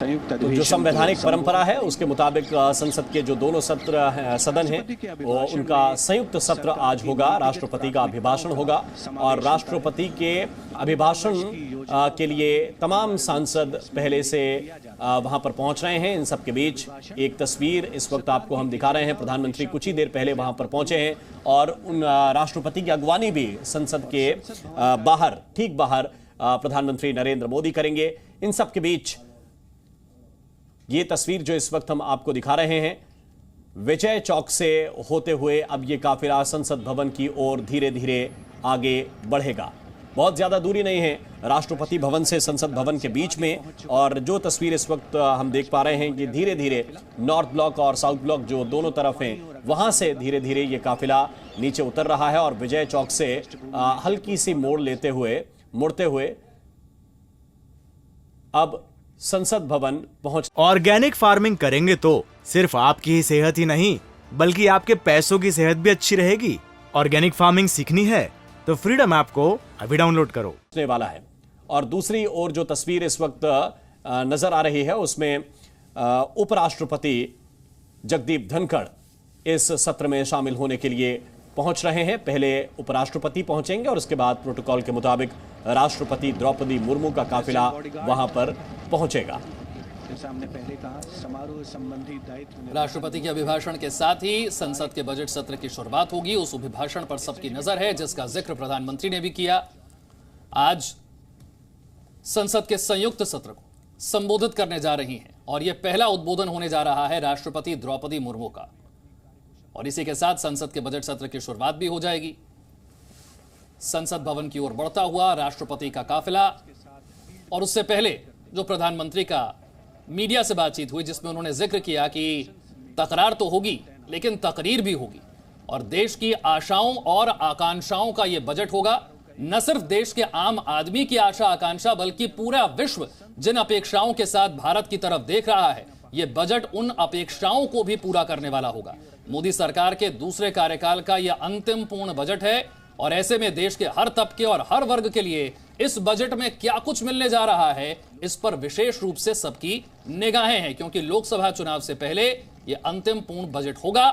तो जो संवैधानिक परंपरा है उसके मुताबिक संसद के जो दोनों सदन हैं वो उनका संयुक्त सत्र आज होगा। राष्ट्रपति का अभिभाषण होगा और राष्ट्रपति के अभिभाषण के लिए तमाम सांसद पहले से वहां पर पहुंच रहे हैं। इन सब के बीच एक तस्वीर इस वक्त आपको हम दिखा रहे हैं। प्रधानमंत्री कुछ ही देर पहले वहां पर पहुंचे हैं और उन राष्ट्रपति की अगवानी भी संसद के बाहर, ठीक बाहर प्रधानमंत्री नरेंद्र मोदी करेंगे। इन सब के बीच ये तस्वीर जो इस वक्त हम आपको दिखा रहे हैं, विजय चौक से होते हुए अब ये काफिला संसद भवन की ओर धीरे धीरे आगे बढ़ेगा। बहुत ज्यादा दूरी नहीं है राष्ट्रपति भवन से संसद भवन के बीच में। और जो तस्वीर इस वक्त हम देख पा रहे हैं कि धीरे धीरे नॉर्थ ब्लॉक और साउथ ब्लॉक जो दोनों तरफ हैं वहां से धीरे धीरे ये काफिला नीचे उतर रहा है और विजय चौक से हल्की सी मोड़ लेते हुए, मुड़ते हुए अब संसद भवन पहुंच। ऑर्गेनिक फार्मिंग करेंगे तो सिर्फ आपकी ही सेहत ही नहीं बल्कि आपके पैसों की सेहत भी अच्छी रहेगी। ऑर्गेनिक फार्मिंग सीखनी है तो फ्रीडम ऐप को अभी डाउनलोड करो। वाला है। और दूसरी ओर जो तस्वीर इस वक्त नजर आ रही है उसमें उपराष्ट्रपति जगदीप धनखड़ इस सत्र में शामिल होने के लिए पहुंच रहे हैं। पहले उपराष्ट्रपति पहुंचेंगे और उसके बाद प्रोटोकॉल के मुताबिक राष्ट्रपति द्रौपदी मुर्मू का काफिला वहां पर पहुंचेगा। राष्ट्रपति के अभिभाषण के साथ ही संसद के बजट सत्र की शुरुआत होगी। उस अभिभाषण पर सबकी नजर है जिसका जिक्र प्रधानमंत्री ने भी किया। आज संसद के संयुक्त सत्र को संबोधित करने जा रही हैं और यह पहला उद्बोधन होने जा रहा है राष्ट्रपति द्रौपदी मुर्मू का। और इसी के साथ संसद के बजट सत्र की शुरुआत भी हो जाएगी। संसद भवन की ओर बढ़ता हुआ राष्ट्रपति का काफिला और उससे पहले जो प्रधानमंत्री का मीडिया से बातचीत हुई जिसमें उन्होंने जिक्र किया कि तकरार तो होगी लेकिन तकरीर भी होगी और देश की आशाओं और आकांक्षाओं का यह बजट होगा। न सिर्फ देश के आम आदमी की आशा आकांक्षा बल्कि पूरा विश्व जिन अपेक्षाओं के साथ भारत की तरफ देख रहा है, यह बजट उन अपेक्षाओं को भी पूरा करने वाला होगा। मोदी सरकार के दूसरे कार्यकाल का यह अंतिम पूर्ण बजट है और ऐसे में देश के हर तबके और हर वर्ग के लिए इस बजट में क्या कुछ मिलने जा रहा है, इस पर विशेष रूप से सबकी निगाहें हैं क्योंकि लोकसभा चुनाव से पहले यह अंतिम पूर्ण बजट होगा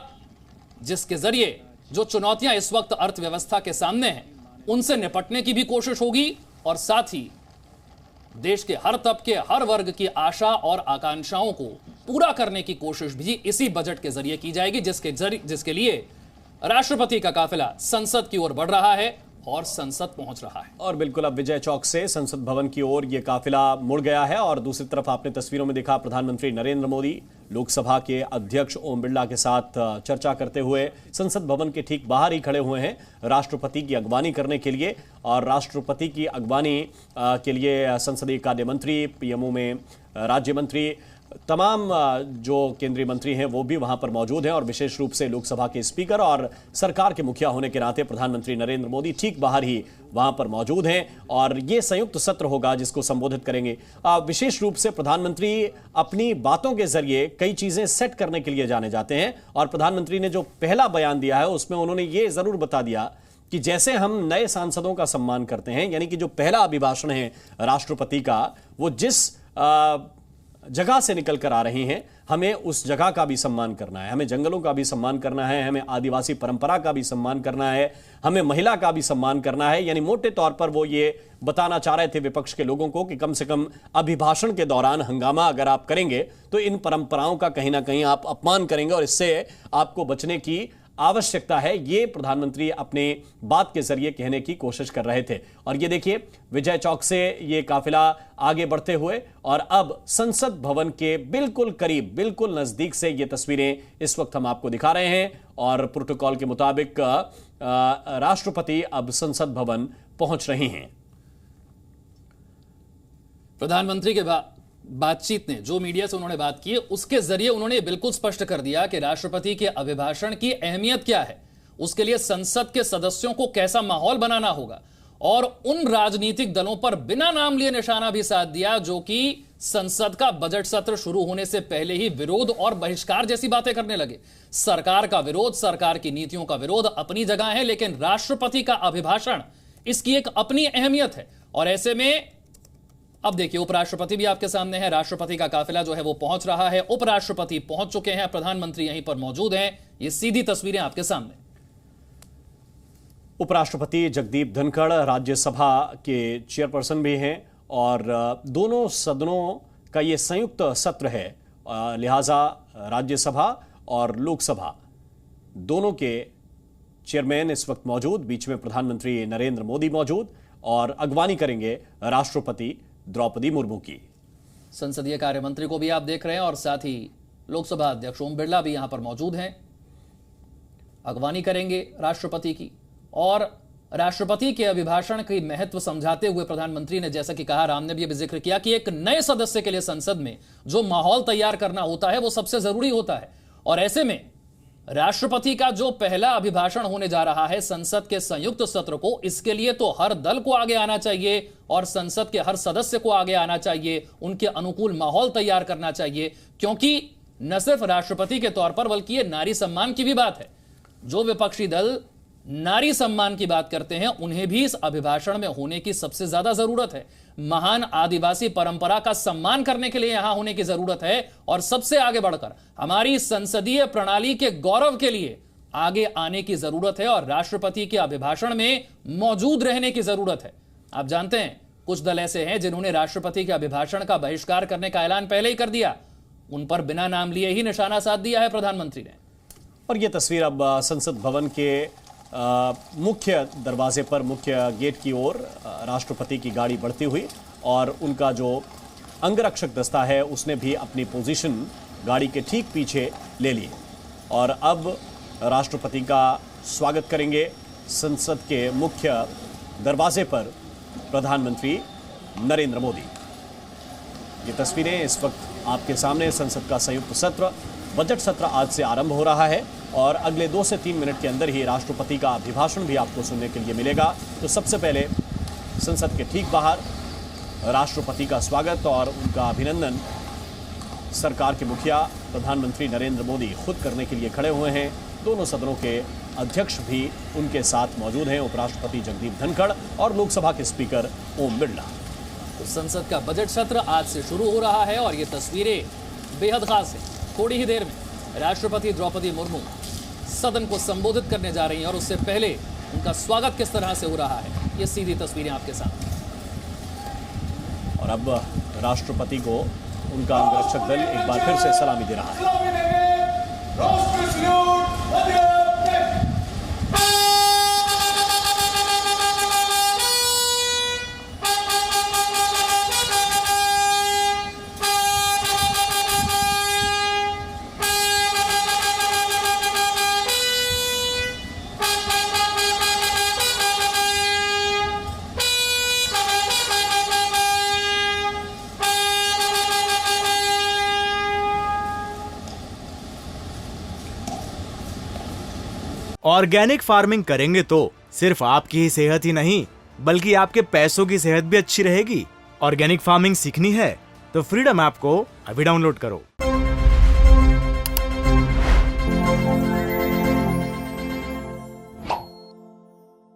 जिसके जरिए जो चुनौतियां इस वक्त अर्थव्यवस्था के सामने हैं उनसे निपटने की भी कोशिश होगी और साथ ही देश के हर तबके, हर वर्ग की आशा और आकांक्षाओं को पूरा करने की कोशिश भी इसी बजट के जरिए की जाएगी जिसके लिए राष्ट्रपति का काफिला संसद की ओर बढ़ रहा है और संसद पहुंच रहा है। और बिल्कुल अब विजय चौक से संसद भवन की ओर यह काफिला मुड़ गया है और दूसरी तरफ आपने तस्वीरों में देखा प्रधानमंत्री नरेंद्र मोदी लोकसभा के अध्यक्ष ओम बिरला के साथ चर्चा करते हुए संसद भवन के ठीक बाहर ही खड़े हुए हैं राष्ट्रपति की अगवानी करने के लिए। और राष्ट्रपति की अगवानी के लिए संसदीय कार्य मंत्री, पीएमओ में राज्य मंत्री, तमाम जो केंद्रीय मंत्री हैं वो भी वहां पर मौजूद हैं और विशेष रूप से लोकसभा के स्पीकर और सरकार के मुखिया होने के नाते प्रधानमंत्री नरेंद्र मोदी ठीक बाहर ही वहां पर मौजूद हैं। और ये संयुक्त सत्र होगा जिसको संबोधित करेंगे। विशेष रूप से प्रधानमंत्री अपनी बातों के जरिए कई चीजें सेट करने के लिए जाने जाते हैं और प्रधानमंत्री ने जो पहला बयान दिया है उसमें उन्होंने ये जरूर बता दिया कि जैसे हम नए सांसदों का सम्मान करते हैं, यानी कि जो पहला अभिभाषण है राष्ट्रपति का वो जिस जगह से निकल कर आ रही हैं, हमें उस जगह का भी सम्मान करना है, हमें जंगलों का भी सम्मान करना है, हमें आदिवासी परंपरा का भी सम्मान करना है, हमें महिला का भी सम्मान करना है। यानी मोटे तौर पर वो ये बताना चाह रहे थे विपक्ष के लोगों को कि कम से कम अभिभाषण के दौरान हंगामा अगर आप करेंगे तो इन परंपराओं का कहीं ना कहीं आप अपमान करेंगे और इससे आपको बचने की आवश्यकता है। ये प्रधानमंत्री अपने बात के जरिए कहने की कोशिश कर रहे थे। और ये देखिए विजय चौक से ये काफिला आगे बढ़ते हुए और अब संसद भवन के बिल्कुल करीब, बिल्कुल नजदीक से ये तस्वीरें इस वक्त हम आपको दिखा रहे हैं। और प्रोटोकॉल के मुताबिक राष्ट्रपति अब संसद भवन पहुंच रहे हैं। प्रधानमंत्री के बातचीत ने जो मीडिया से उन्होंने बात की है उसके जरिए उन्होंने बिल्कुल स्पष्ट कर दिया कि राष्ट्रपति के अभिभाषण की अहमियत क्या है, उसके लिए संसद के सदस्यों को कैसा माहौल बनाना होगा और उन राजनीतिक दलों पर बिना नाम लिए निशाना भी साध दिया जो कि संसद का बजट सत्र शुरू होने से पहले ही विरोध और बहिष्कार जैसी बातें करने लगे। सरकार का विरोध, सरकार की नीतियों का विरोध अपनी जगह है लेकिन राष्ट्रपति का अभिभाषण इसकी एक अपनी अहमियत है और ऐसे में अब देखिए, उपराष्ट्रपति भी आपके सामने है। राष्ट्रपति का काफिला जो है वो पहुंच रहा है, उपराष्ट्रपति पहुंच चुके हैं, प्रधानमंत्री यहीं पर मौजूद हैं। ये सीधी तस्वीरें आपके सामने। उपराष्ट्रपति जगदीप धनखड़ राज्यसभा के चेयरपर्सन भी हैं और दोनों सदनों का ये संयुक्त सत्र है, लिहाजा राज्यसभा और लोकसभा दोनों के चेयरमैन इस वक्त मौजूद, बीच में प्रधानमंत्री नरेंद्र मोदी मौजूद और अगवानी करेंगे राष्ट्रपति द्रौपदी मुर्मू की। संसदीय कार्य मंत्री को भी आप देख रहे हैं और साथ ही लोकसभा अध्यक्ष ओम बिरला भी यहां पर मौजूद हैं, अगवानी करेंगे राष्ट्रपति की। और राष्ट्रपति के अभिभाषण की महत्व समझाते हुए प्रधानमंत्री ने, जैसा कि कहा, राम ने भी अभी जिक्र किया कि एक नए सदस्य के लिए संसद में जो माहौल तैयार करना होता है वो सबसे जरूरी होता है। और ऐसे में राष्ट्रपति का जो पहला अभिभाषण होने जा रहा है संसद के संयुक्त सत्र को, इसके लिए तो हर दल को आगे आना चाहिए और संसद के हर सदस्य को आगे आना चाहिए, उनके अनुकूल माहौल तैयार करना चाहिए, क्योंकि न सिर्फ राष्ट्रपति के तौर पर बल्कि यह नारी सम्मान की भी बात है। जो विपक्षी दल नारी सम्मान की बात करते हैं उन्हें भी इस अभिभाषण में होने की सबसे ज्यादा जरूरत है। महान आदिवासी परंपरा का सम्मान करने के लिए यहां होने की जरूरत है और सबसे आगे बढ़कर हमारी संसदीय प्रणाली के गौरव के लिए आगे आने की जरूरत है और राष्ट्रपति के अभिभाषण में मौजूद रहने की जरूरत है। आप जानते हैं, कुछ दल ऐसे हैं जिन्होंने राष्ट्रपति के अभिभाषण का बहिष्कार करने का ऐलान पहले ही कर दिया, उन पर बिना नाम लिए ही निशाना साध दिया है प्रधानमंत्री ने। और यह तस्वीर अब संसद भवन के मुख्य दरवाजे पर, मुख्य गेट की ओर राष्ट्रपति की गाड़ी बढ़ती हुई और उनका जो अंगरक्षक दस्ता है उसने भी अपनी पोजीशन गाड़ी के ठीक पीछे ले ली और अब राष्ट्रपति का स्वागत करेंगे संसद के मुख्य दरवाजे पर प्रधानमंत्री नरेंद्र मोदी। ये तस्वीरें इस वक्त आपके सामने। संसद का संयुक्त सत्र, बजट सत्र आज से आरंभ हो रहा है और अगले 2 से 3 मिनट के अंदर ही राष्ट्रपति का अभिभाषण भी आपको सुनने के लिए मिलेगा। तो सबसे पहले संसद के ठीक बाहर राष्ट्रपति का स्वागत और उनका अभिनंदन सरकार के मुखिया प्रधानमंत्री नरेंद्र मोदी खुद करने के लिए खड़े हुए हैं। दोनों सदनों के अध्यक्ष भी उनके साथ मौजूद हैं, उपराष्ट्रपति जगदीप धनखड़ और लोकसभा के स्पीकर ओम बिरला। तो संसद का बजट सत्र आज से शुरू हो रहा है और ये तस्वीरें बेहद खास है। थोड़ी ही देर में राष्ट्रपति द्रौपदी मुर्मू सदन को संबोधित करने जा रही हैं और उससे पहले उनका स्वागत किस तरह से हो रहा है, ये सीधी तस्वीरें आपके सामने। और अब राष्ट्रपति को उनका अंगरक्षक दल एक बार फिर से सलामी दे रहा है। ऑर्गेनिक फार्मिंग करेंगे तो सिर्फ आपकी ही सेहत ही नहीं बल्कि आपके पैसों की सेहत भी अच्छी रहेगी। ऑर्गेनिक फार्मिंग सीखनी है तो फ्रीडम ऐप को अभी डाउनलोड करो।